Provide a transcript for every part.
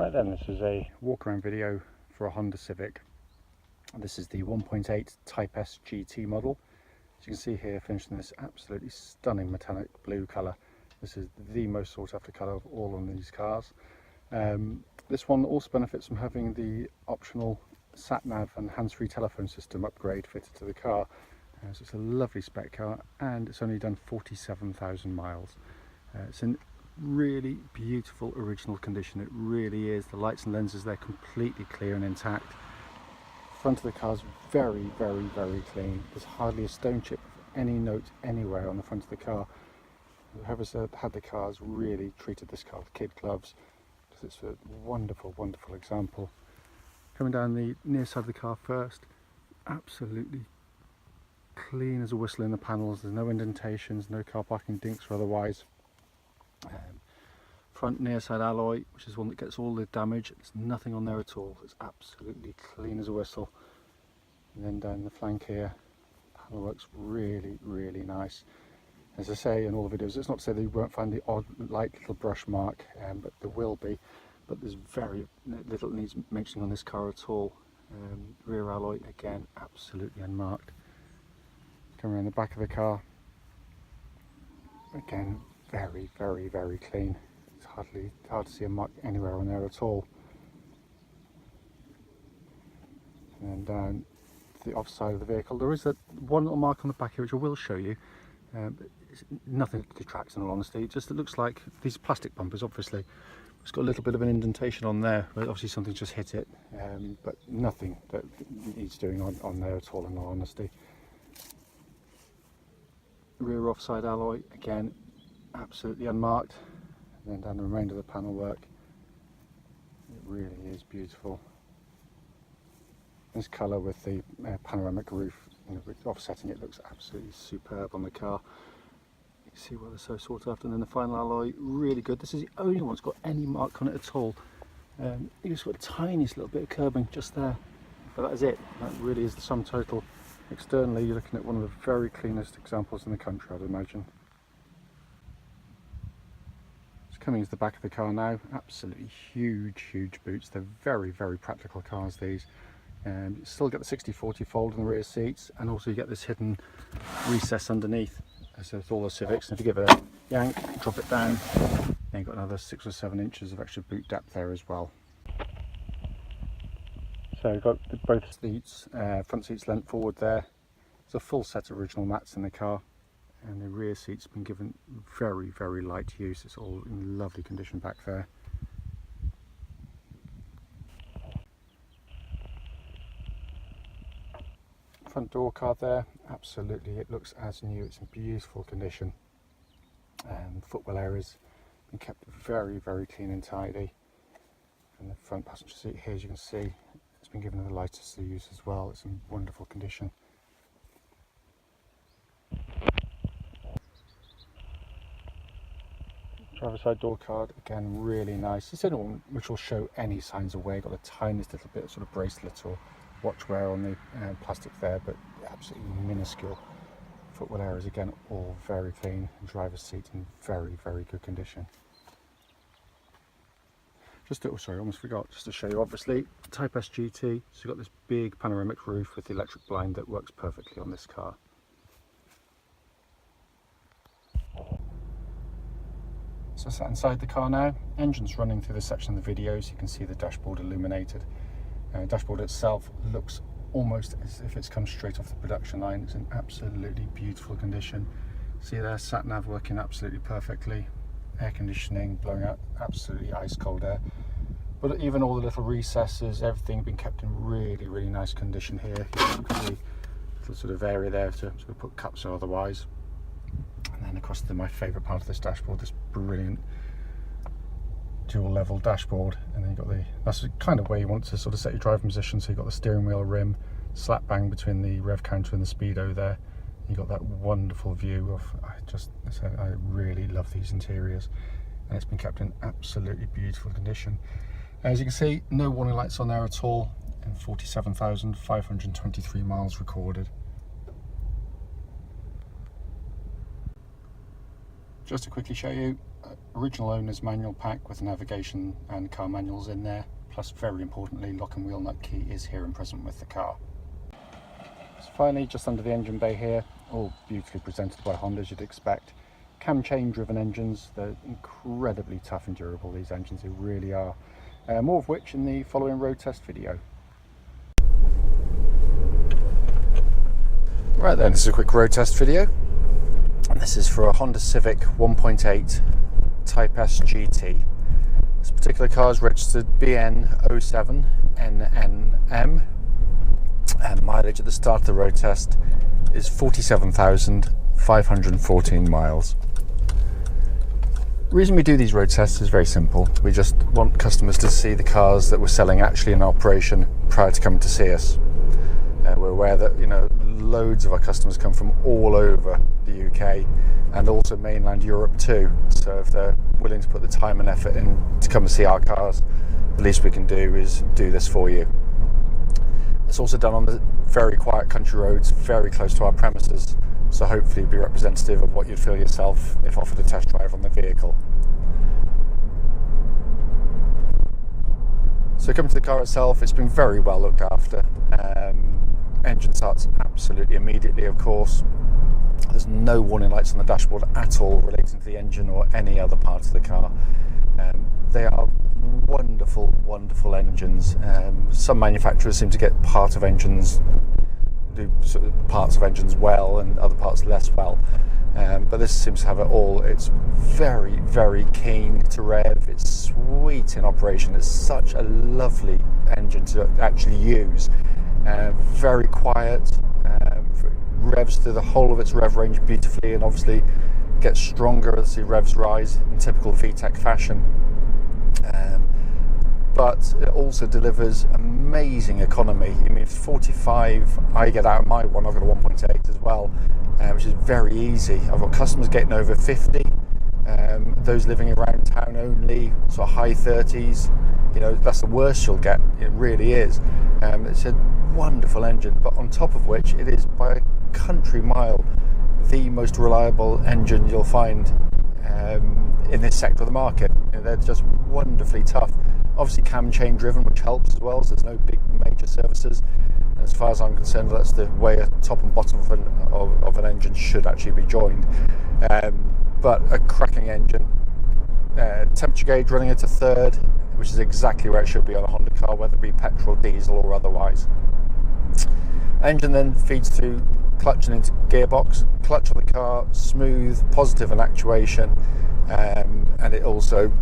Right then, this is a walk around video for a Honda Civic. This is the 1.8 Type S GT model. As you can see here, finished in this absolutely stunning metallic blue colour. This is the most sought after colour of all on these cars. This one also benefits from having the optional sat-nav and hands-free telephone system upgrade fitted to the car. So it's a lovely spec car, and it's only done 47,000 miles. It's in really beautiful original condition. It really is. The lights and lenses, they're completely clear and intact. Front of the car's very clean. There's hardly a stone chip of any note anywhere on the front of the car. Whoever's had the car has really treated this car with kid gloves, because it's a wonderful example. Coming down the near side of the car first, absolutely clean as a whistle in the panels. There's no indentations, no car parking dinks or otherwise. Front near side alloy, which is one that gets all the damage, there's nothing on there at all. It's absolutely clean as a whistle. And then down the flank here, panel works really nice. As I say in all the videos, it's not to say that you won't find the odd light little brush mark, but there will be. But there's very little needs mentioning on this car at all. Rear alloy, again, absolutely unmarked. Coming around the back of the car, again, very clean. It's hard to see a mark anywhere on there at all. And then down to the off side of the vehicle, there is that one little mark on the back here which I will show you. It's nothing that detracts, in all honesty. It looks like these plastic bumpers. Obviously it's got a little bit of an indentation on there, but obviously something's just hit it, but nothing that needs doing on there at all, in all honesty. Rear offside alloy, again, absolutely unmarked. And then down the remainder of the panel work, it really is beautiful. This colour with the panoramic roof, offsetting it, looks absolutely superb on the car. You can see why they're so sought after. And then the final alloy, really good. This is the only one that's got any mark on it at all. It's got a tiniest little bit of curbing just there, but that is it. That really is the sum total. Externally, you're looking at one of the very cleanest examples in the country, I'd imagine. Coming to the back of the car now, absolutely huge boots. They're very practical cars, these. You still get the 60/40 fold in the rear seats, and also you get this hidden recess underneath, as with all the Civics. And if you give it a yank, drop it down, then you've got another 6 or 7 inches of extra boot depth there as well. So you've got both seats, front seats leant forward there. There's a full set of original mats in the car. And the rear seat's been given very light use. It's all in lovely condition back there. Front door card there, absolutely, it looks as new. It's in beautiful condition. Footwell areas been kept very clean and tidy. And the front passenger seat here, as you can see, it's been given the lightest use as well. It's in wonderful condition. Driver side door card, again, really nice. It's the only one which will show any signs of wear. Got the tiniest little bit of sort of bracelet or watch wear on the plastic there, but absolutely minuscule. Footwell areas, again, all very clean. Driver's seat in very good condition. Sorry, I almost forgot, just to show you, obviously, Type S GT. So you've got this big panoramic roof with the electric blind that works perfectly on this car. So sat inside the car now, engine's running through this section of the video, so you can see the dashboard illuminated. Dashboard itself looks almost as if it's come straight off the production line. It's in absolutely beautiful condition. See there, sat nav working absolutely perfectly. Air conditioning blowing out absolutely ice cold air. But even all the little recesses, everything been kept in really nice condition here. You can see a little sort of area there to sort of put cups or otherwise. And then across to my favourite part of this dashboard, this brilliant dual level dashboard. And then you've got that's the kind of way you want to sort of set your driving position. So you've got the steering wheel rim slap bang between the rev counter and the Speedo there. You've got that wonderful view of, I really love these interiors. And it's been kept in absolutely beautiful condition. As you can see, no warning lights on there at all, and 47,523 miles recorded. just to quickly show you, original owner's manual pack with navigation and car manuals in there, plus very importantly lock and wheel nut key is here and present with the car. So finally, just under the engine bay here, all beautifully presented by Honda as you'd expect. Cam chain driven engines, they're incredibly tough and durable, these engines, they really are. More of which in the following road test video. Right then, this is a quick road test video. And this is for a Honda Civic 1.8 Type S GT. This particular car is registered BN07NNM, and mileage at the start of the road test is 47,514 miles. The reason we do these road tests is very simple. We just want customers to see the cars that we're selling actually in operation prior to coming to see us. We're aware that, you know, loads of our customers come from all over the UK and also mainland Europe too. So if they're willing to put the time and effort in to come and see our cars, the least we can do is do this for you. It's also done on the very quiet country roads, very close to our premises. So hopefully it'll be representative of what you'd feel yourself if offered a test drive on the vehicle. So coming to the car itself, it's been very well looked after. Engine starts absolutely immediately, of course. There's no warning lights on the dashboard at all relating to the engine or any other parts of the car. They are wonderful, wonderful engines. Some manufacturers seem to get parts of engines well and other parts less well. But this seems to have it all. It's very, very keen to rev. It's sweet in operation. It's such a lovely engine to actually use. Very quiet, revs through the whole of its rev range beautifully, and obviously gets stronger as the revs rise in typical VTEC fashion. But it also delivers amazing economy. I mean, 45 I get out of my one. I've got a 1.8 as well, which is very easy. I've got customers getting over 50. Those living around town only, sort of high 30s. You know, that's the worst you'll get. It really is. It's a wonderful engine, but on top of which, it is by a country mile the most reliable engine you'll find in this sector of the market. You know, they're just wonderfully tough. Obviously cam chain driven, which helps as well, so there's no big major services. And as far as I'm concerned, that's the way a top and bottom of an engine should actually be joined. But a cracking engine. Temperature gauge running at a third, which is exactly where it should be on a Honda car, whether it be petrol, diesel or otherwise. Engine then feeds through clutch and into gearbox. Clutch on the car, smooth, positive in actuation, and it also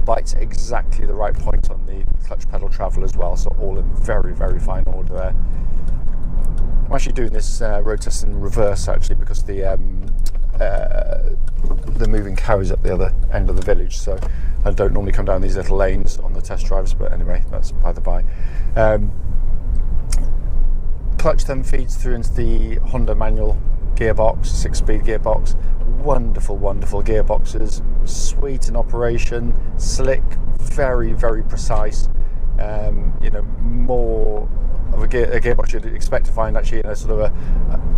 bites at exactly the right point on the clutch pedal travel as well, so all in very, very fine order there. I'm actually doing this road test in reverse actually, because the moving cows up the other end of the village, so I don't normally come down these little lanes on the test drives, but anyway, that's by the by. Clutch then feeds through into the Honda manual gearbox, 6-speed gearbox. Wonderful, wonderful gearboxes, sweet in operation, slick, very, very precise. You know, more of a gearbox you'd expect to find actually in a sort of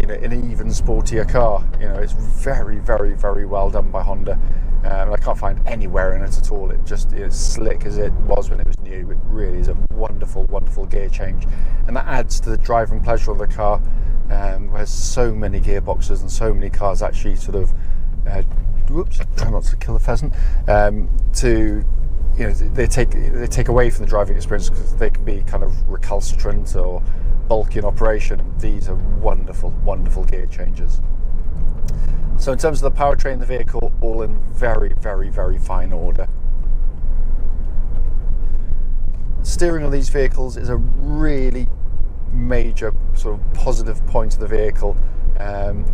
an even sportier car. You know, it's very, very, very well done by Honda. And I can't find anywhere in it at all. It just is slick as it was when it was new. It really is a wonderful, wonderful gear change, and that adds to the driving pleasure of the car. Where so many gearboxes and so many cars actually sort of, whoops, try not to kill the pheasant. You know, they take away from the driving experience because they can be kind of recalcitrant or bulky in operation. These are wonderful, wonderful gear changes. So in terms of the powertrain of the vehicle, all in very, very, very fine order. Steering of these vehicles is a really major sort of positive point of the vehicle.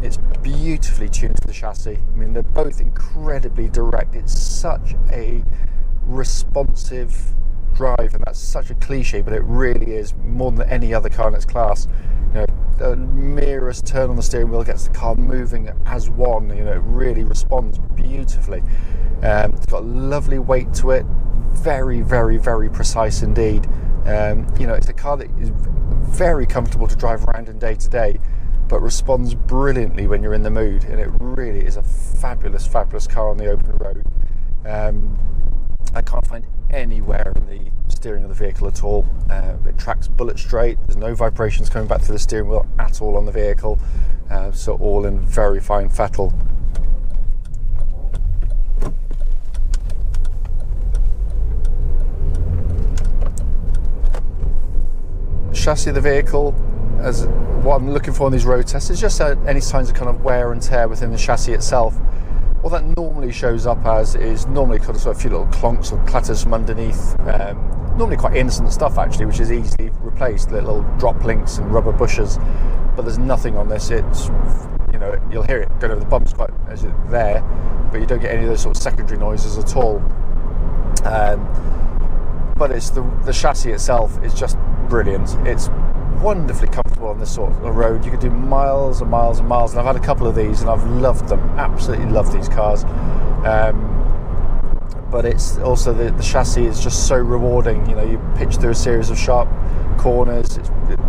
It's beautifully tuned to the chassis. I mean, they're both incredibly direct. It's such a responsive drive, and that's such a cliche, but it really is, more than any other car in its class. You know, the merest turn on the steering wheel gets the car moving as one. You know, it really responds beautifully. It's got a lovely weight to it, very, very, very precise indeed. You know, it's a car that is very comfortable to drive around in day to day, but responds brilliantly when you're in the mood, and it really is a fabulous car on the open road. I can't find any wear in the steering of the vehicle at all. It tracks bullet straight. There's no vibrations coming back through the steering wheel at all on the vehicle, so all in very fine fettle. Chassis of the vehicle, as what I'm looking for in these road tests, is just any signs of kind of wear and tear within the chassis itself. What that normally shows up as is normally kind of sort of a few little clonks or clatters from underneath, normally quite innocent stuff actually, which is easily replaced, little drop links and rubber bushes, but there's nothing on this. It's, you know, you'll hear it going over the bumps quite as it's there, but you don't get any of those sort of secondary noises at all. But it's the chassis itself is just brilliant. It's wonderfully comfortable on this sort of road. You could do miles and miles and miles, and I've had a couple of these and I've loved them, absolutely love these cars. But it's also the chassis is just so rewarding. You know, you pitch through a series of sharp corners, it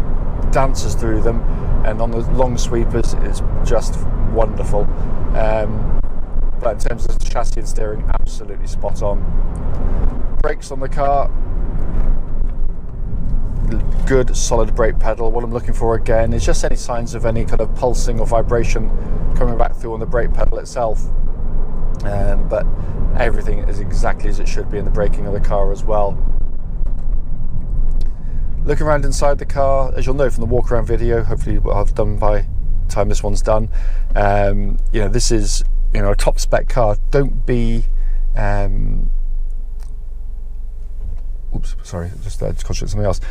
dances through them, and on the long sweepers it's just wonderful. But in terms of the chassis and steering, absolutely spot on. Brakes on the car, good solid brake pedal. What I'm looking for again is just any signs of any kind of pulsing or vibration coming back through on the brake pedal itself, but everything is exactly as it should be in the braking of the car as well. Looking around inside the car, as you'll know from the walk around video, hopefully what I've done by the time this one's done, you know, this is, you know, a top spec car. Don't be oops, sorry, just concentrate something else.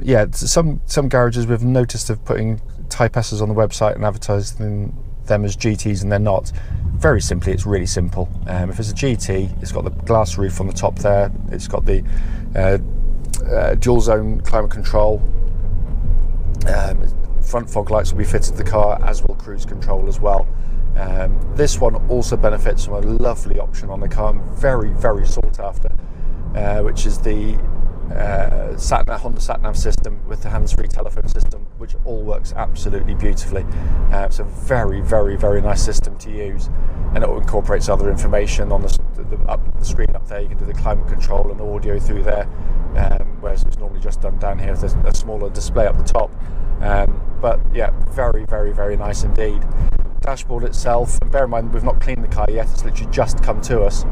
Yeah, some garages we've noticed of putting Type S's on the website and advertising them as GTs, and they're not. Very simply, it's really simple. If it's a GT, it's got the glass roof on the top there. It's got the dual zone climate control. Front fog lights will be fitted to the car, as will cruise control as well. This one also benefits from a lovely option on the car, very, very sought after, which is the Honda SatNav system with the hands-free telephone system, which all works absolutely beautifully. It's a very, very, very nice system to use, and it incorporates other information on the screen up there. You can do the climate control and audio through there, whereas it's normally just done down here with a smaller display up the top. But yeah, very, very, very nice indeed. Dashboard itself, and bear in mind we've not cleaned the car yet, it's literally just come to us,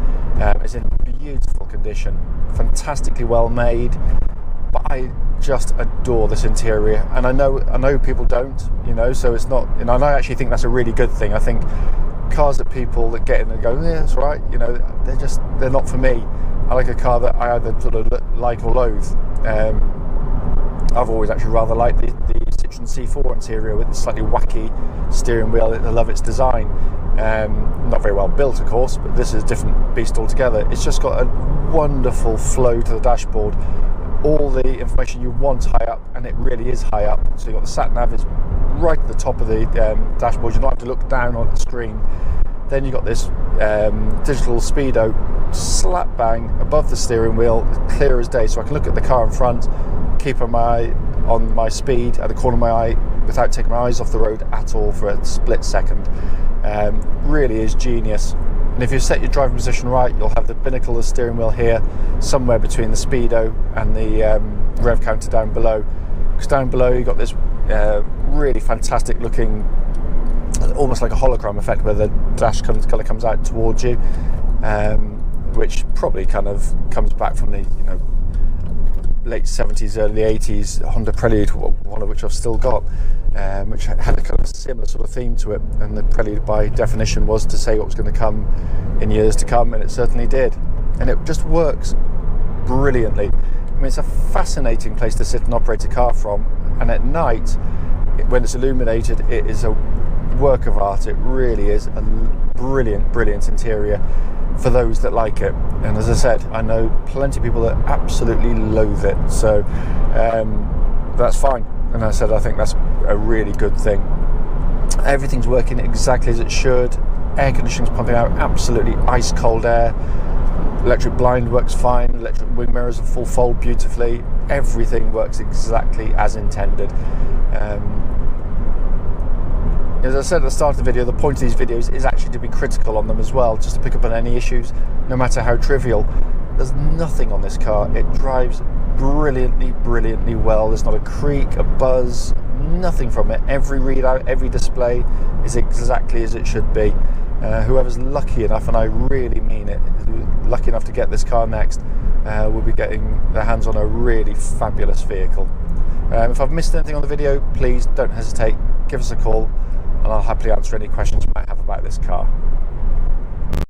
is in beautiful condition, fantastically well made, but I just adore this interior, and I know people don't, you know, so it's not, you know, and I actually think that's a really good thing. I think cars that people that get in and go, yeah, that's right, you know, they're not for me. I like a car that I either sort of like or loathe. I've always actually rather liked the Citroen C4 interior with the slightly wacky steering wheel. I love its design. Not very well built, of course, but this is a different beast altogether. It's just got a wonderful flow to the dashboard. All the information you want high up, and it really is high up. So you've got the sat-nav is right at the top of the dashboard. You don't have to look down on the screen. Then you've got this digital Speedo slap bang above the steering wheel, clear as day, so I can look at the car in front, keep an eye on my speed at the corner of my eye without taking my eyes off the road at all for a split second. Really is genius. And if you set your driving position right, you'll have the binnacle of the steering wheel here, somewhere between the Speedo and the rev counter down below. Because down below you've got this really fantastic looking, almost like a hologram effect, where the dash colour comes out towards you, which probably kind of comes back from the, you know, late 70s, early 80s Honda Prelude, one of which I've still got, which had a kind of similar sort of theme to it, and the Prelude by definition was to say what was going to come in years to come, and it certainly did, and it just works brilliantly. I mean, it's a fascinating place to sit and operate a car from, and at night when it's illuminated, it is a work of art. It really is a brilliant interior for those that like it. And as I said, I know plenty of people that absolutely loathe it, so that's fine. And as I said, I think that's a really good thing. Everything's working exactly as it should. Air conditioning's pumping out absolutely ice cold air. Electric blind works fine. Electric wing mirrors are full fold beautifully. Everything works exactly as intended. As I said at the start of the video, the point of these videos is actually to be critical on them as well, just to pick up on any issues, no matter how trivial. There's nothing on this car. It drives brilliantly well. There's not a creak, a buzz, nothing from it. Every readout, every display is exactly as it should be. Whoever's lucky enough, and I really mean it, lucky enough to get this car next, will be getting their hands on a really fabulous vehicle. If I've missed anything on the video, please don't hesitate, give us a call, and I'll happily answer any questions you might have about this car.